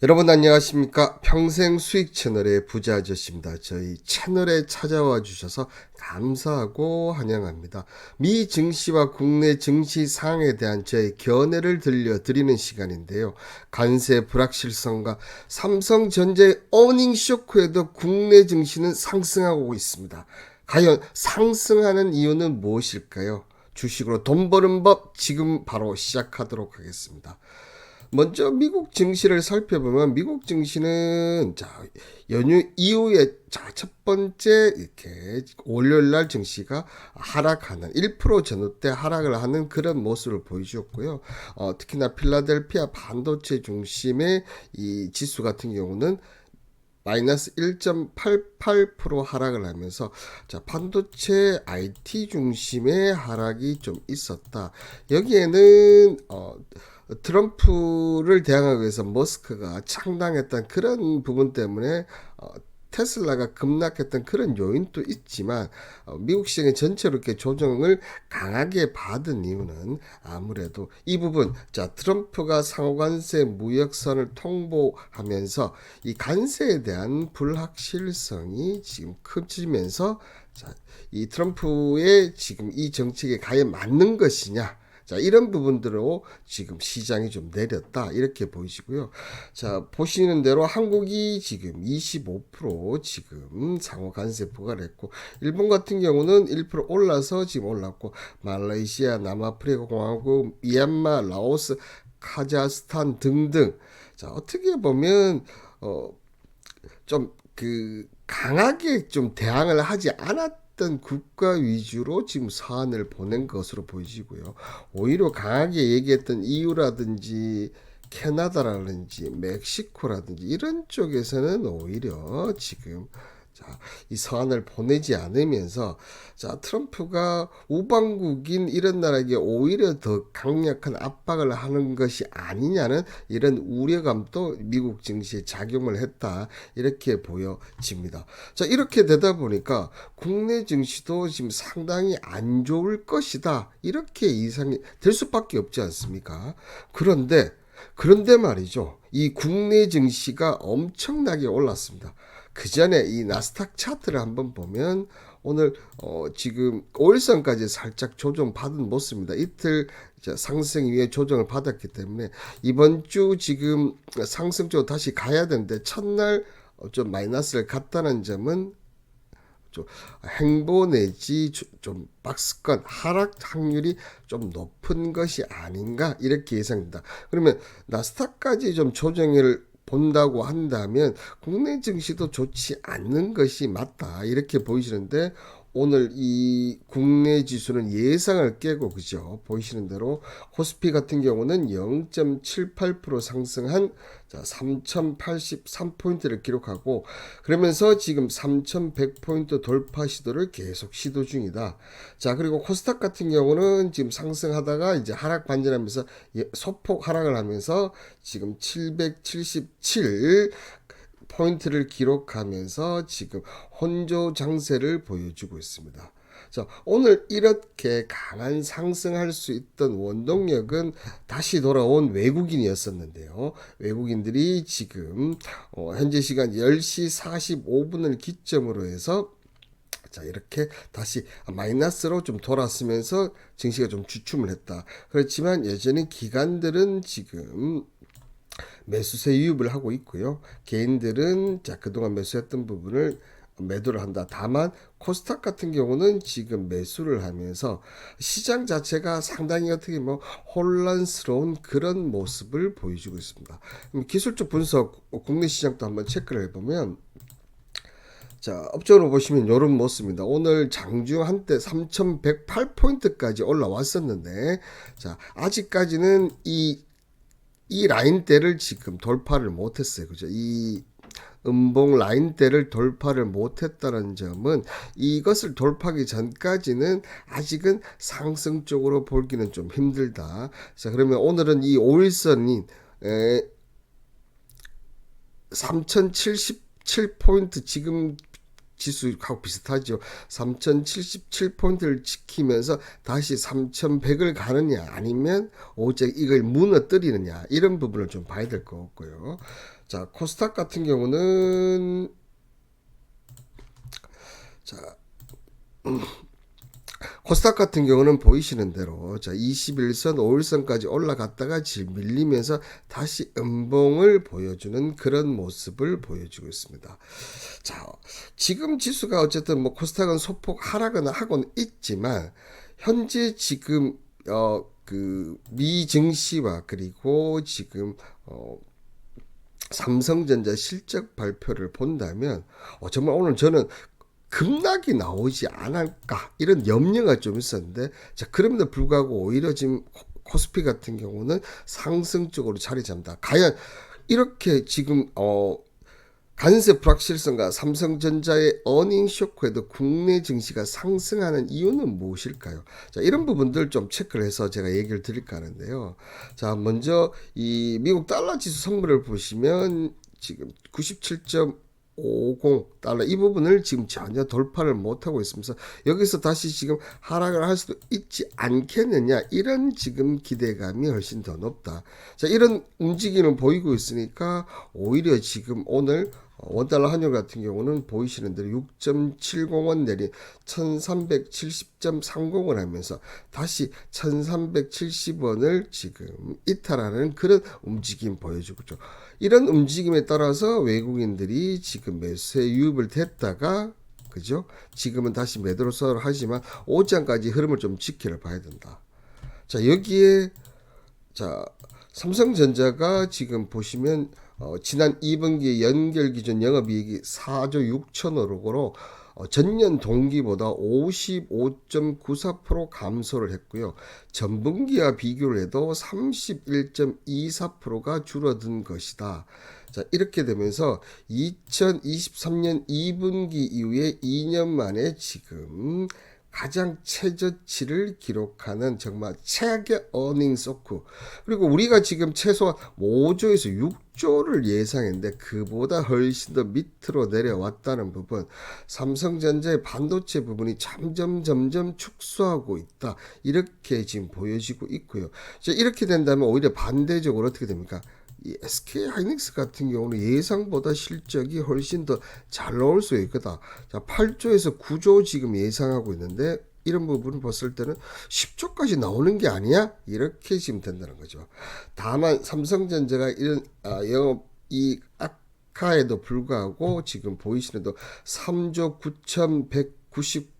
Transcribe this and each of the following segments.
여러분 안녕하십니까? 평생 수익 채널의 부자 아저씨입니다. 저희 채널에 찾아와 주셔서 감사하고 환영합니다. 미 증시와 국내 증시 상황에 대한 저의 견해를 들려드리는 시간인데요. 관세 불확실성과 삼성전자의 어닝 쇼크에도 국내 증시는 상승하고 있습니다. 과연 상승하는 이유는 무엇일까요? 주식으로 돈 버는 법 지금 바로 시작하도록 하겠습니다. 먼저 미국 증시를 살펴보면 미국 증시는 연휴 이후에 첫 번째 이렇게 월요일 날 증시가 하락하는 1% 전후대 하락을 하는 그런 모습을 보여주었고요. 특히나 필라델피아 반도체 중심의 이 지수 같은 경우는 마이너스 1.88% 하락을 하면서 반도체 IT 중심의 하락이 좀 있었다. 여기에는 트럼프를 대항하기 위해서 머스크가 창당했던 그런 부분 때문에 테슬라가 급락했던 그런 요인도 있지만 미국 시장의 전체로 이렇게 조정을 강하게 받은 이유는 아무래도 이 부분 트럼프가 상호관세 무역선을 통보하면서 이 관세에 대한 불확실성이 지금 커지면서 이 트럼프의 지금 이 정책에 과연 맞는 것이냐, 이런 부분들로 지금 시장이 좀 내렸다 이렇게 보이시고요. 보시는 대로 한국이 지금 25% 지금 상호 관세 부과를 했고, 일본 같은 경우는 1% 올라서 지금 올랐고, 말레이시아, 남아프리카 공화국, 미얀마, 라오스, 카자흐스탄 등등. 어떻게 보면 좀 강하게 좀 대항을 하지 않았던 국가 위주로 지금 사안을 보낸 것으로 보이시고요. 오히려 강하게 얘기했던 이유라든지 캐나다라든지 멕시코라든지 이런 쪽에서는 오히려 지금 이 서한을 보내지 않으면서 트럼프가 우방국인 이런 나라에게 오히려 더 강력한 압박을 하는 것이 아니냐는 이런 우려감도 미국 증시에 작용을 했다 이렇게 보여집니다. 이렇게 되다 보니까 국내 증시도 지금 상당히 안 좋을 것이다 이렇게 이상이 될 수밖에 없지 않습니까? 그런데 말이죠. 이 국내 증시가 엄청나게 올랐습니다. 그 전에 이 나스닥 차트를 한번 보면 오늘 지금 5일선까지 살짝 조정받은 모습입니다. 이틀 상승 위에 조정을 받았기 때문에 이번 주 지금 상승적으로 다시 가야 되는데 첫날 좀 마이너스를 갔다는 점은 좀 행보 내지 좀 박스권 하락 확률이 좀 높은 것이 아닌가 이렇게 예상됩니다. 그러면 나스닥까지 좀 조정을 본다고 한다면 국내 증시도 좋지 않는 것이 맞다 이렇게 보이시는데, 오늘 이 국내 지수는 예상을 깨고 그죠? 보이시는 대로 코스피 같은 경우는 0.78% 상승한 3083포인트를 기록하고, 그러면서 지금 3100포인트 돌파 시도를 계속 시도 중이다. 그리고 코스닥 같은 경우는 지금 상승하다가 이제 하락 반전하면서 소폭 하락을 하면서 지금 777 포인트를 기록하면서 지금 혼조 장세를 보여주고 있습니다. 오늘 이렇게 강한 상승할 수 있던 원동력은 다시 돌아온 외국인이었었는데요. 외국인들이 지금 현재 시간 10시 45분을 기점으로 해서 이렇게 다시 마이너스로 좀 돌았으면서 증시가 좀 주춤을 했다. 그렇지만 여전히 기관들은 지금 매수세 유입을 하고 있고요. 개인들은 그동안 매수했던 부분을 매도를 한다. 다만 코스닥 같은 경우는 지금 매수를 하면서 시장 자체가 상당히 어떻게 혼란스러운 그런 모습을 보여주고 있습니다. 기술적 분석 국내 시장도 한번 체크를 해보면, 업종으로 보시면 이런 모습입니다. 오늘 장중 한때 3108포인트까지 올라왔었는데, 아직까지는 이 라인대를 지금 돌파를 못했어요. 그죠? 이 음봉 라인대를 돌파를 못했다는 점은 이것을 돌파하기 전까지는 아직은 상승 쪽으로 보기는 좀 힘들다. 그러면 오늘은 이 5일선인 3077포인트 지금 지수하고 비슷하죠. 3077포인트를 지키면서 다시 3100을 가느냐 아니면 오직 이걸 무너뜨리느냐 이런 부분을 좀 봐야 될 것 같고요. 자, 코스닥 같은 경우는 자 코스닥 같은 경우는 보이시는 대로 자 21선, 5일선까지 올라갔다가 밀리면서 다시 음봉을 보여주는 그런 모습을 보여주고 있습니다. 자, 지금 지수가 어쨌든 뭐 코스닥은 소폭 하락은 하고는 있지만 현재 지금 그 미 증시와 그리고 지금 삼성전자 실적 발표를 본다면 정말 오늘 저는 급락이 나오지 않을까 이런 염려가 좀 있었는데 자 그럼에도 불구하고 오히려 지금 코스피 같은 경우는 상승 쪽으로 자리 잡니다. 과연 이렇게 지금 관세 불확실성과 삼성전자의 어닝 쇼크에도 국내 증시가 상승하는 이유는 무엇일까요? 자, 이런 부분들 좀 체크를 해서 제가 얘기를 드릴까 하는데요. 자, 먼저 이 미국 달러 지수 선물을 보시면 지금 97.50달러 이 부분을 지금 전혀 돌파를 못하고 있으면서 여기서 다시 지금 하락을 할 수도 있지 않겠느냐 이런 지금 기대감이 훨씬 더 높다. 자, 이런 움직임을 보이고 있으니까 오히려 지금 오늘 원달러 환율 같은 경우는 보이시는 대로 6.70원 내린 1370.30을 하면서 다시 1370원을 지금 이탈하는 그런 움직임 보여주고 있죠. 이런 움직임에 따라서 외국인들이 지금 매수에 유입을 됐다가 그죠? 지금은 다시 매도를 하지만 오장까지 흐름을 좀 지켜를 봐야 된다. 자, 여기에 자 삼성전자가 지금 보시면 지난 2분기 연결 기준 영업이익이 4조 6천억으로 전년 동기보다 55.94% 감소를 했고요. 전분기와 비교를 해도 31.24%가 줄어든 것이다. 자, 이렇게 되면서 2023년 2분기 이후에 2년 만에 지금 가장 최저치를 기록하는 정말 최악의 어닝 소크. 그리고 우리가 지금 최소한 5조에서 6조를 예상했는데 그보다 훨씬 더 밑으로 내려왔다는 부분. 삼성전자의 반도체 부분이 점점 축소하고 있다. 이렇게 지금 보여지고 있고요. 이렇게 된다면 오히려 반대적으로 어떻게 됩니까? 이 SK 하이닉스 같은 경우는 예상보다 실적이 훨씬 더 잘 나올 수 있거다. 자, 8조에서 9조 지금 예상하고 있는데 이런 부분을 봤을 때는 10조까지 나오는 게 아니야? 이렇게 지금 된다는 거죠. 다만 삼성전자가 이런 영업 이 악화에도 불구하고 지금 보이시는 도 3조 9,190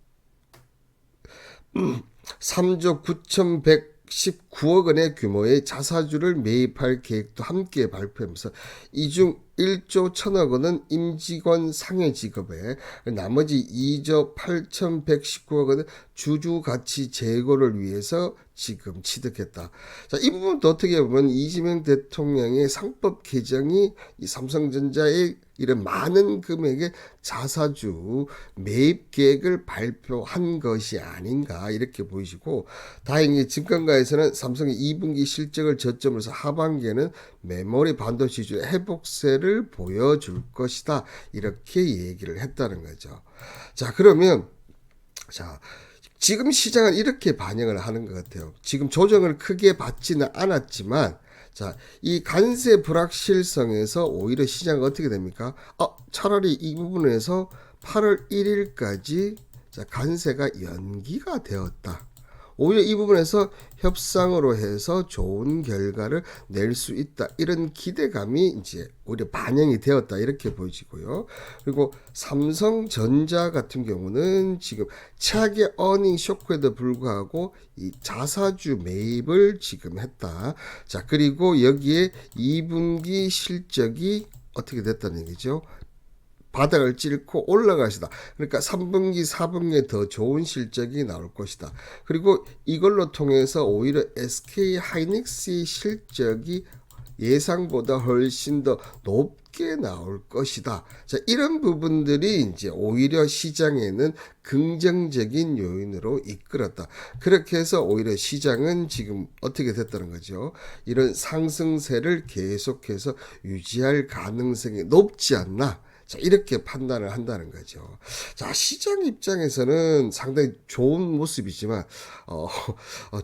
3조 9,119억 원의 규모의 자사주를 매입할 계획도 함께 발표하면서 이 중 1조 1천억 원은 임직원 상해 지급에 나머지 2조 8,119억 원은 주주 가치 제고를 위해서 지금 취득했다. 자, 이 부분도 어떻게 보면 이재명 대통령의 상법 개정이 이 삼성전자의 이런 많은 금액의 자사주 매입 계획을 발표한 것이 아닌가 이렇게 보이시고 다행히 증권가에서는 삼성의 2분기 실적을 저점으로 해서 하반기에는 메모리 반도체주의 회복세를 보여줄 것이다 이렇게 얘기를 했다는 거죠. 자, 그러면 자 지금 시장은 이렇게 반영을 하는 것 같아요. 지금 조정을 크게 받지는 않았지만 자, 이 관세 불확실성에서 오히려 시장은 어떻게 됩니까? 차라리 이 부분에서 8월 1일까지 자, 관세가 연기가 되었다. 오히려 이 부분에서 협상으로 해서 좋은 결과를 낼 수 있다. 이런 기대감이 이제 오히려 반영이 되었다. 이렇게 보이지고요. 그리고 삼성전자 같은 경우는 지금 최악의 어닝 쇼크에도 불구하고 이 자사주 매입을 지금 했다. 자, 그리고 여기에 2분기 실적이 어떻게 됐다는 얘기죠? 바닥을 찔고 올라갈 것이다. 그러니까 3분기, 4분기에 더 좋은 실적이 나올 것이다. 그리고 이걸로 통해서 오히려 SK 하이닉스의 실적이 예상보다 훨씬 더 높게 나올 것이다. 자, 이런 부분들이 이제 오히려 시장에는 긍정적인 요인으로 이끌었다. 그렇게 해서 오히려 시장은 지금 어떻게 됐다는 거죠? 이런 상승세를 계속해서 유지할 가능성이 높지 않나? 자, 이렇게 판단을 한다는 거죠. 자, 시장 입장에서는 상당히 좋은 모습이지만,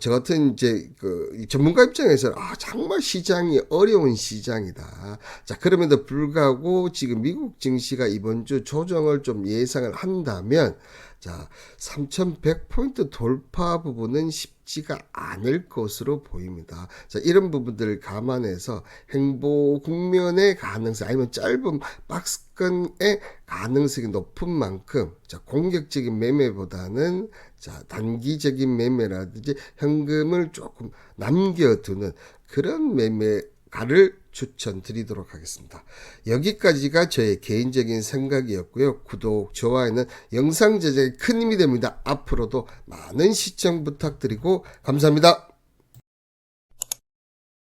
저 같은 이제 그 전문가 입장에서는 정말 시장이 어려운 시장이다. 자, 그럼에도 불구하고 지금 미국 증시가 이번 주 조정을 좀 예상을 한다면, 자, 3,100포인트 돌파 부분은 쉽지가 않을 것으로 보입니다. 자, 이런 부분들을 감안해서 행보 국면의 가능성 아니면 짧은 박스권의 가능성이 높은 만큼 자, 공격적인 매매보다는 자, 단기적인 매매라든지 현금을 조금 남겨두는 그런 매매가를 추천드리도록 하겠습니다. 여기까지가 저의 개인적인 생각이었고요. 구독, 좋아요는 영상 제작에 큰 힘이 됩니다. 앞으로도 많은 시청 부탁드리고 감사합니다.